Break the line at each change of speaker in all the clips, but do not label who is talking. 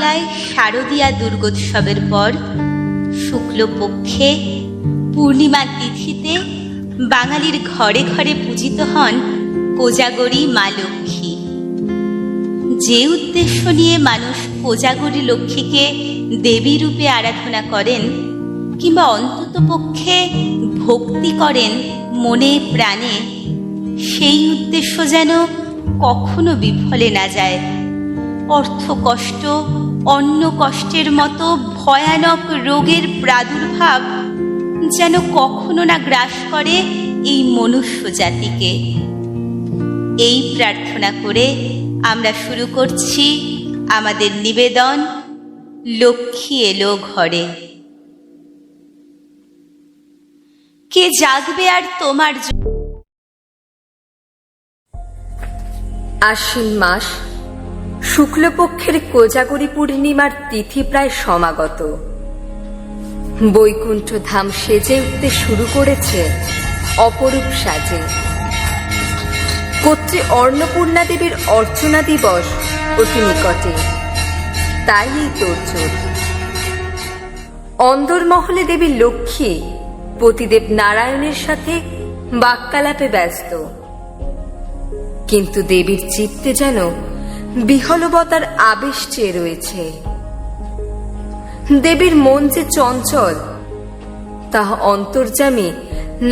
বাংলায় শারদীয়া দুর্গোৎসবের পর শুক্লপক্ষে পূর্ণিমা তিথিতে বাঙালির ঘরে ঘরে পূজিত হন কোজাগরী মা লক্ষ্মী। যে উদ্দেশ্য নিয়ে মানুষ কোজাগরী লক্ষ্মীকে দেবী রূপে আরাধনা করেন কিংবা অন্ততপক্ষে ভক্তি করেন মনে প্রাণে, সেই উদ্দেশ্য যেন কখনো বিফলে না যায়। অর্থকষ্ট, অন্ন কষ্টের মতো ভয়ানক রোগের প্রাদুর্ভাব যেন কখনো না গ্রাস করে এই মনুষ্য জাতিকে। এই প্রার্থনা করে আমরা শুরু করছি আমাদের নিবেদন, লক্ষ্মী এলো ঘরে। কে জাগবে আর তোমার
আশ্বিন মাস শুক্লপক্ষের কোজাগরী পূর্ণিমার তিথি প্রায় সমাগত। বৈকুণ্ঠ ধাম সেজে উঠতে শুরু করেছে অপরূপ সাজে। কর্ত্রী অন্নপূর্ণা দেবীর অর্চনা দিবস অতি নিকটে, তাই এই তোড়জোড়। অন্দরমহলে দেবী লক্ষ্মী পতিদেব নারায়ণের সাথে বাক্যালাপে ব্যস্ত, কিন্তু দেবীর চিত্তে যেন বিহলবতার আবেশ চেয়ে রয়েছে। দেবীর মন যে চঞ্চল, তাহা অন্তর্যামী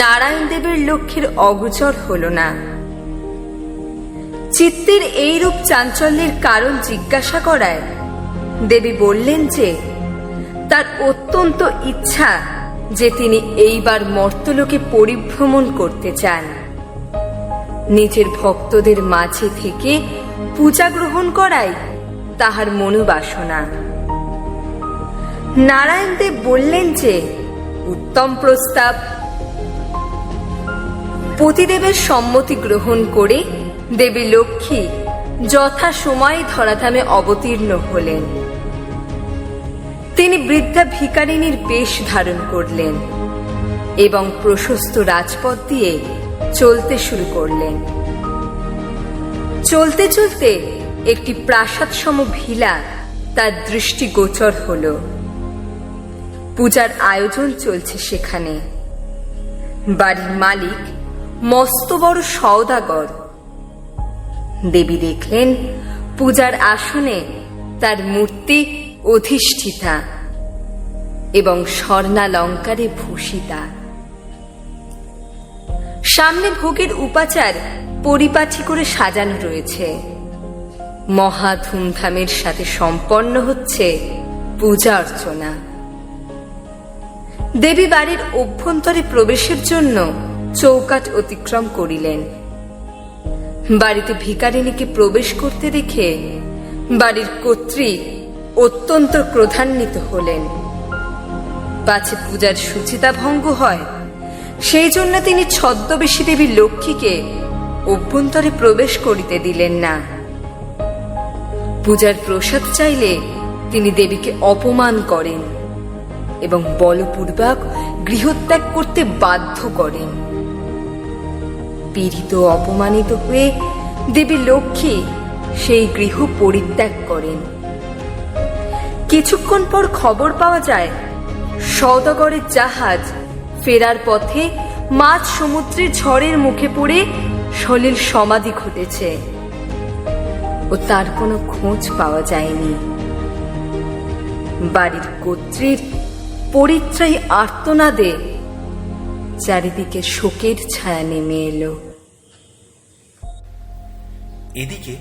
নারায়ণ দেবের লক্ষ্যের অগোচর হল না। চিত্তের এইরূপ চাঞ্চল্যের কারণ জিজ্ঞাসা করায় দেবী বললেন যে তার অত্যন্ত ইচ্ছা যে তিনি এইবার মর্তলোকে পরিভ্রমণ করতে চান। নিজের ভক্তদের মাঝে থেকে পূজা গ্রহণ করাই তাহার মনোবাসনা। নারায়ণ দেব বললেন যে উত্তম প্রস্তাব। পতিদেবের সম্মতি গ্রহণ করে দেবী লক্ষ্মী যথা সময়ে ধরাধামে অবতীর্ণ হলেন। তিনি বৃদ্ধা ভিকারিনীর বেশ ধারণ করলেন এবং প্রশস্ত রাজপথ দিয়ে চলতে শুরু করলেন। চলতে চলতে একটি প্রাসাদ সম ভিলা তার দৃষ্টিগোচর হল। পূজার আয়োজন চলছে সেখানে। বাড়ির মালিক মস্ত বড় সওদাগর। দেবী দেখলেন পূজার আসনে তার মূর্তি অধিষ্ঠিতা এবং স্বর্ণালঙ্কারে ভূষিতা। সামনে ভোগের উপাচার পরিপাটি করে সাজানো রয়েছে। মহা ধুমধামের সাথে সম্পন্ন হচ্ছে পূজা অর্চনা। দেবী বাড়ির অভ্যন্তরে প্রবেশের জন্য চৌকাঠ অতিক্রম করিলেন। বাড়িতে ভিকারিনীকে প্রবেশ করতে দেখে বাড়ির কর্ত্রী অত্যন্ত ক্রোধান্বিত হলেন। পাছে পূজার শুচিতা ভঙ্গ হয়, সেই জন্য তিনি ছদ্মবেশী দেবী লক্ষ্মীকে অভ্যন্তরে প্রবেশ করিতে দিলেন না। পূজার প্রসাদ চাইলে তিনি দেবীকে অপমান করেন এবং বলপূর্বক গৃহত্যাগ করতে বাধ্য করেন। পীড়িত অপমানিত হয়ে দেবী লক্ষ্মী সেই গৃহ পরিত্যাগ করেন। কিছুক্ষণ পর খবর পাওয়া যায় সওদাগরের জাহাজ ফেরার পথে মাঝ সমুদ্রের ঝড়ের মুখে পড়ে সলিল সমাধি ঘটেছে ও তার কোনো খোঁজ পাওয়া যায়নি। বাড়ির কর্ত্রীর পরিত্রাহী আর্তনাদে চারিদিকে শোকের ছায়া নেমে এলো।
এদিকে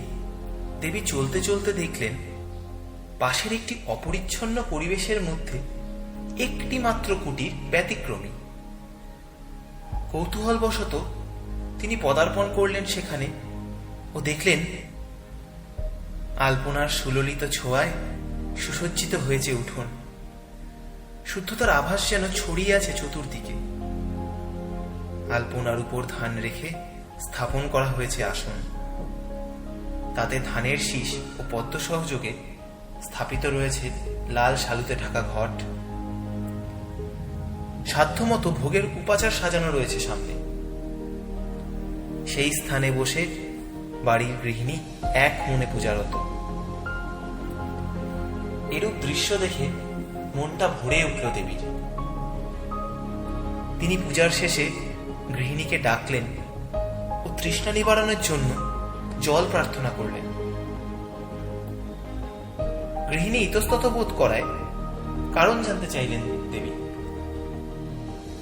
দেবী চলতে চলতে দেখলেন পাশের একটি অপরিচ্ছন্ন পরিবেশের মধ্যে একটি মাত্র কুটির ব্যতিক্রমী। কৌতূহলবশত তিনি পদার্পণ করলেন সেখানে ও দেখলেন আলপনার সুললিত ছোঁয়ায় সুসজ্জিত হয়েছে উঠোন। শুদ্ধতার আভাস যেন ছড়িয়ে আছে চতুর্দিকে। আলপনার উপর ধান রেখে স্থাপন করা হয়েছে আসন। তাতে ধানের শীষ ও পদ্ম সহযোগে স্থাপিত রয়েছে লাল শালুতে ঢাকা ঘট। সাধ্যমতো ভোগের উপাচার সাজানো রয়েছে সামনে। সেই স্থানে বসে বাড়ির গৃহিণী এক মনে পূজারত। এরূপ দৃশ্য দেখে মনটা ভরে উঠল দেবীর। তিনি পূজার শেষে গৃহিণীকে ডাকলেন ও তৃষ্ণা নিবারণের জন্য জল প্রার্থনা করলেন। গৃহিণী ইতস্তত বোধ করায় কারণ জানতে চাইলেন দেবী।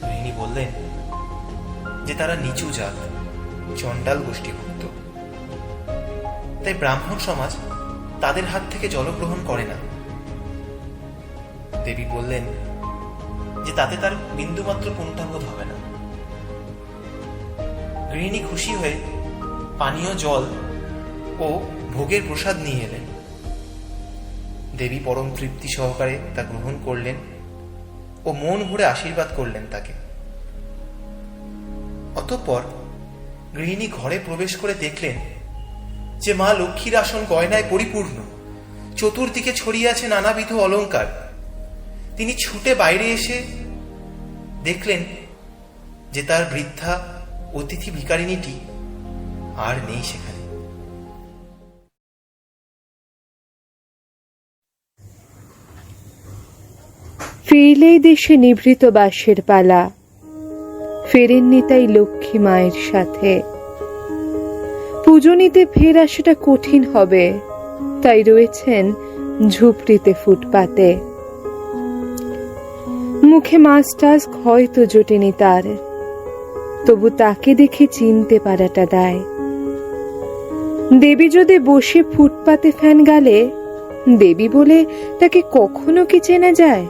গৃহিণী বললেন যে তারা নিচু জাত, চণ্ডাল গোষ্ঠীভুক্ত, তাই ব্রাহ্মণ সমাজ তাদের হাত থেকে জল গ্রহণ করে না। দেবী বললেন যে তাতে তার বিন্দুমাত্র কুণ্ঠাবোধ হবে না। গৃহিণী খুশি হয়ে পানীয় জল ও ভোগের প্রসাদ নিয়ে এলেন। দেবী পরম তৃপ্তি সহকারে তা গ্রহণ করলেন ও মন ভরে আশীর্বাদ করলেন তাকে। অতঃপর গৃহিণী ঘরে প্রবেশ করে দেখলেন যে মা লক্ষ্মীর আসন গয়নায় পরিপূর্ণ, চতুর্দিকে ছড়িয়ে আছে নানাবিধ অলংকার। তিনি ছুটে বাইরে এসে দেখলেন যে তার বৃদ্ধা অতিথি ভিকারিনীটি আর নেই সেখানে।
ফিরলেই দেশে নিভৃত বাসের পালা, ফেরেননি তাই লক্ষ্মী মায়ের সাথে। পুজো নিতে ফের আসাটা কঠিন হবে, তাই রয়েছেন ঝুপড়িতে ফুটপাতে। মুখে মাছ টাছ হয়তো জোটেনি তার, তবু তাকে দেখে চিনতে পারাটা দায়। দেবী যদি বসে ফুটপাতে ফ্যান গালে, দেবী বলে তাকে কখনো কি চেনা যায়?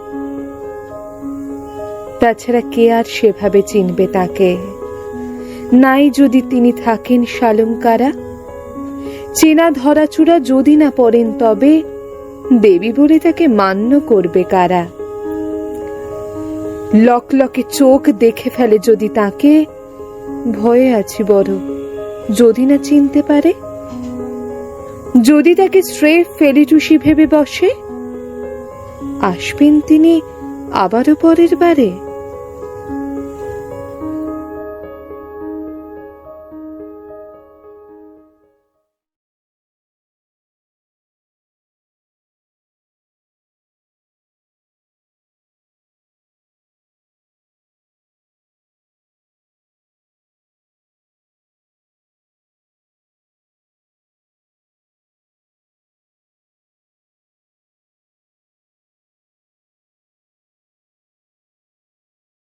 তাছাড়া কে আর সেভাবে চিনবে তাকে? নাই যদি তিনি থাকেন শালঙ্কারা, চেনা ধরাচূড়া যদি না পড়েন, তবে দেবী বলে তাকে মান্য করবে কারা? লকলকে চোখ দেখে ফেলে যদি তাকে, ভয়ে আছি বড় যদি না চিনতে পারে। যদি তাকে স্রেফ ফেলিটুসি ভেবে বসে, আসবেন তিনি আবারও পরের বারে।